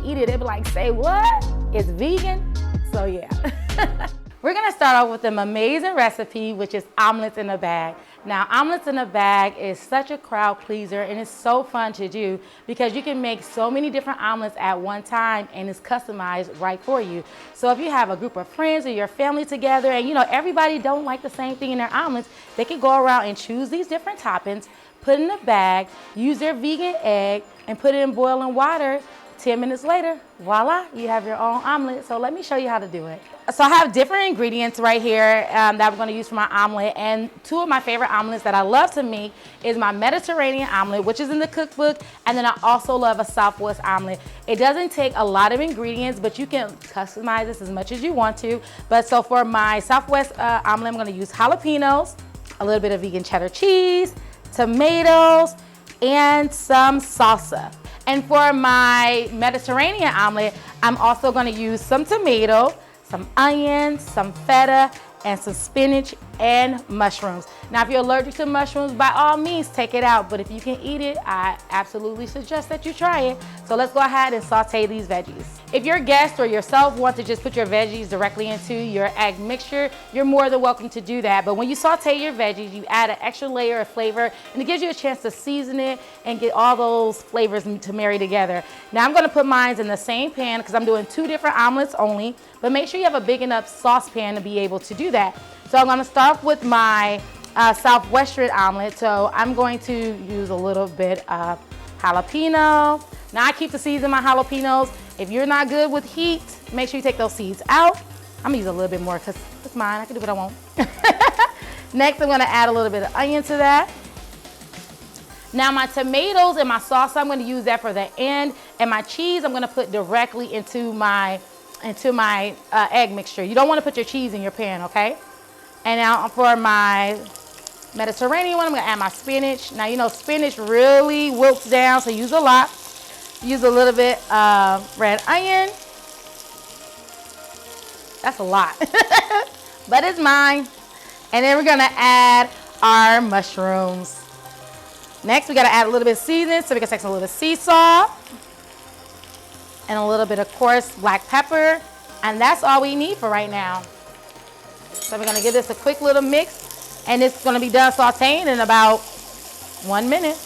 eat it, they'll be like, say what? It's vegan? So yeah. We're gonna start off with an amazing recipe, which is omelets in a bag. Now, omelets in a bag is such a crowd pleaser, and it's so fun to do because you can make so many different omelets at one time, and it's customized right for you. So if you have a group of friends or your family together, and everybody don't like the same thing in their omelets, they can go around and choose these different toppings, put in a bag, use their vegan egg, and put it in boiling water. 10 minutes later, voila, you have your own omelet. So let me show you how to do it. So I have different ingredients right here that I'm gonna use for my omelet. And two of my favorite omelets that I love to make is my Mediterranean omelet, which is in the cookbook. And then I also love a Southwest omelet. It doesn't take a lot of ingredients, but you can customize this as much as you want to. But so for my Southwest omelet, I'm gonna use jalapenos, a little bit of vegan cheddar cheese, tomatoes, and some salsa. And for my Mediterranean omelet, I'm also gonna use some tomato, some onions, some feta, and some spinach and mushrooms. Now, if you're allergic to mushrooms, by all means, take it out. But if you can eat it, I absolutely suggest that you try it. So let's go ahead and saute these veggies. If your guest or yourself want to just put your veggies directly into your egg mixture, you're more than welcome to do that. But when you saute your veggies, you add an extra layer of flavor, and it gives you a chance to season it and get all those flavors to marry together. Now, I'm gonna put mine in the same pan because I'm doing 2 different omelets only, but make sure you have a big enough saucepan to be able to do that. So I'm gonna start with my Southwestern omelet. So I'm going to use a little bit of jalapeno. Now I keep the seeds in my jalapenos. If you're not good with heat, make sure you take those seeds out. I'm gonna use a little bit more because it's mine, I can do what I want. Next, I'm gonna add a little bit of onion to that. Now my tomatoes and my salsa, I'm gonna use that for the end. And my cheese, I'm gonna put directly into my egg mixture. You don't wanna put your cheese in your pan, okay? And now for my Mediterranean one, I'm gonna add my spinach. Now, spinach really wilts down, so use a lot. Use a little bit of red onion. That's a lot, but it's mine. And then we're gonna add our mushrooms. Next, we gotta add a little bit of seasoning, so we can take some little bit of sea salt and a little bit of coarse black pepper. And that's all we need for right now. So we're gonna give this a quick little mix, and it's gonna be done sauteing in about 1 minute.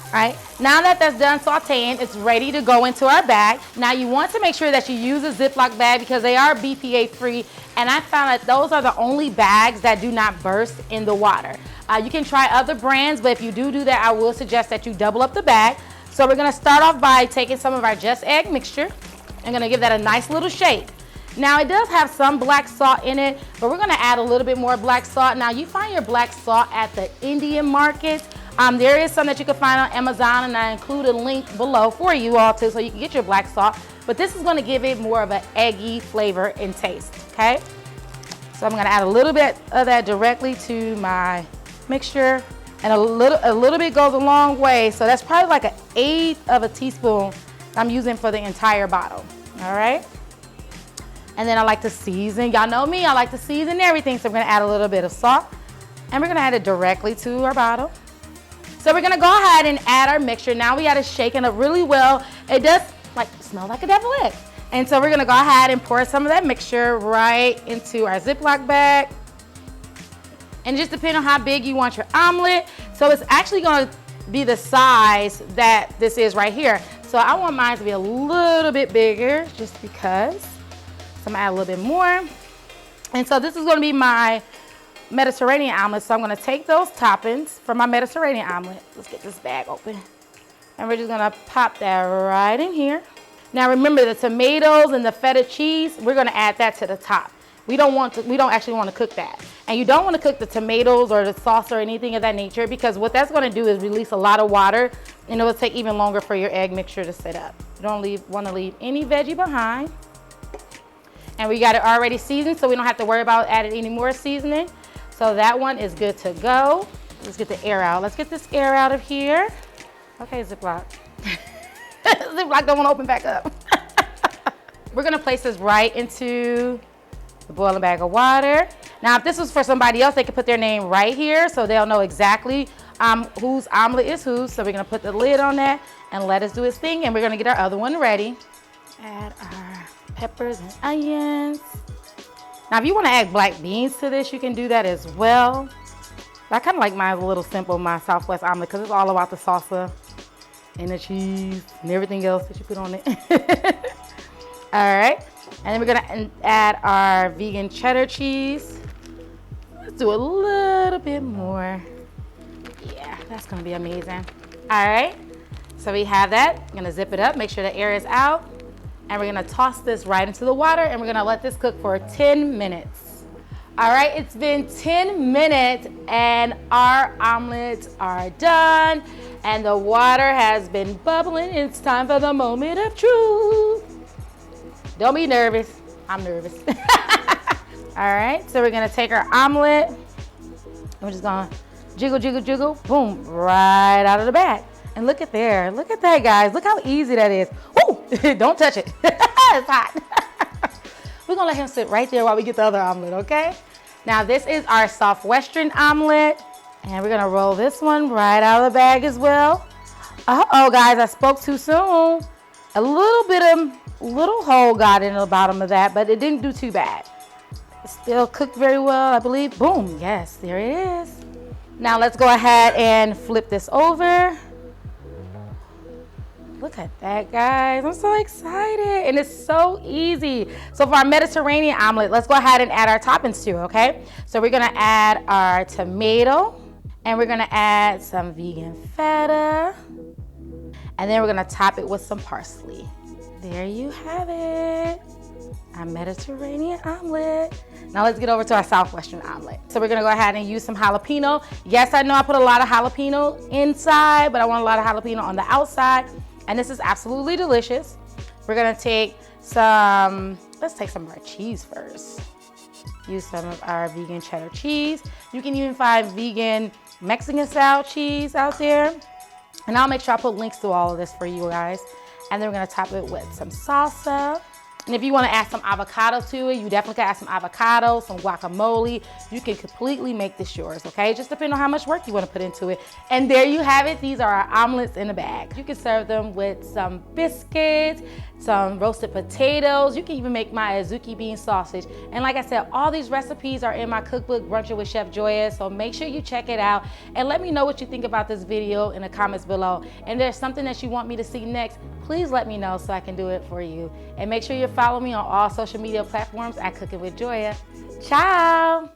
All right, now that that's done sauteing, it's ready to go into our bag. Now you want to make sure that you use a Ziploc bag because they are BPA free, and I found that those are the only bags that do not burst in the water. You can try other brands, but if you do that, I will suggest that you double up the bag. So we're gonna start off by taking some of our just egg mixture. I'm gonna give that a nice little shake. Now it does have some black salt in it, but we're gonna add a little bit more black salt. Now you find your black salt at the Indian market. There is some that you can find on Amazon, and I include a link below for you all too, so you can get your black salt. But this is gonna give it more of an eggy flavor and taste, okay? So I'm gonna add a little bit of that directly to my mixture, and a little bit goes a long way. So that's probably like 1/8 of a teaspoon I'm using for the entire bottle, all right? And then I like to season. Y'all know me, I like to season everything. So we're gonna add a little bit of salt, and we're gonna add it directly to our bottle. So we're gonna go ahead and add our mixture. Now we got it shaken up really well. It does smell like a devil egg. And so we're gonna go ahead and pour some of that mixture right into our Ziploc bag. And just depending on how big you want your omelet. So it's actually gonna be the size that this is right here. So I want mine to be a little bit bigger just because. So I'm gonna add a little bit more. And so this is gonna be my Mediterranean omelet. So I'm gonna take those toppings from my Mediterranean omelet. Let's get this bag open. And we're just gonna pop that right in here. Now remember, the tomatoes and the feta cheese, we're gonna add that to the top. We don't actually want to cook that. And you don't want to cook the tomatoes or the sauce or anything of that nature, because what that's going to do is release a lot of water, and it will take even longer for your egg mixture to set up. You don't want to leave any veggie behind. And we got it already seasoned, so we don't have to worry about adding any more seasoning. So that one is good to go. Let's get the air out. Let's get this air out of here. Okay, Ziploc. Ziploc don't want to open back up. We're going to place this right into the boiling bag of water. Now, if this was for somebody else, they could put their name right here, so they'll know exactly whose omelet is whose. So we're gonna put the lid on that and let us do its thing, and we're gonna get our other one ready. Add our peppers and onions. Now, if you wanna add black beans to this, you can do that as well. But I kinda like mine a little simple, my Southwest omelet, because it's all about the salsa and the cheese and everything else that you put on it. All right, and then we're gonna add our vegan cheddar cheese. Let's do a little bit more. Yeah, that's gonna be amazing. All right, so we have that. I'm gonna zip it up, make sure the air is out, and we're gonna toss this right into the water, and we're gonna let this cook for 10 minutes. All right, it's been 10 minutes, and our omelets are done, and the water has been bubbling. It's time for the moment of truth. Don't be nervous. I'm nervous. All right, so we're gonna take our omelet, and we're just gonna jiggle, jiggle, jiggle, boom, right out of the bag. And look at there, look at that, guys. Look how easy that is. Woo, don't touch it, it's hot. We're gonna let him sit right there while we get the other omelet, okay? Now this is our Southwestern omelet, and we're gonna roll this one right out of the bag as well. Uh-oh, guys, I spoke too soon. A little hole got in the bottom of that, but it didn't do too bad. It still cooked very well, I believe. Boom, yes, there it is. Now let's go ahead and flip this over. Look at that, guys. I'm so excited, and it's so easy. So for our Mediterranean omelet, let's go ahead and add our toppings to it, okay? So we're gonna add our tomato, and we're gonna add some vegan feta, and then we're gonna top it with some parsley. There you have it, our Mediterranean omelet. Now let's get over to our Southwestern omelet. So we're gonna go ahead and use some jalapeno. Yes, I know I put a lot of jalapeno inside, but I want a lot of jalapeno on the outside, and this is absolutely delicious. We're gonna take some, let's take some of our cheese first. Use some of our vegan cheddar cheese. You can even find vegan Mexican style cheese out there. And I'll make sure I put links to all of this for you guys. And then we're gonna top it with some salsa. And if you wanna add some avocado to it, you definitely can add some avocado, some guacamole. You can completely make this yours, okay? Just depending on how much work you wanna put into it. And there you have it. These are our omelets in a bag. You can serve them with some biscuits, some roasted potatoes. You can even make my azuki bean sausage. And like I said, all these recipes are in my cookbook, Brunching with Chef Joya. So make sure you check it out and let me know what you think about this video in the comments below. And if there's something that you want me to see next, please let me know so I can do it for you. And make sure you follow me on all social media platforms at Cooking with Joya. Ciao.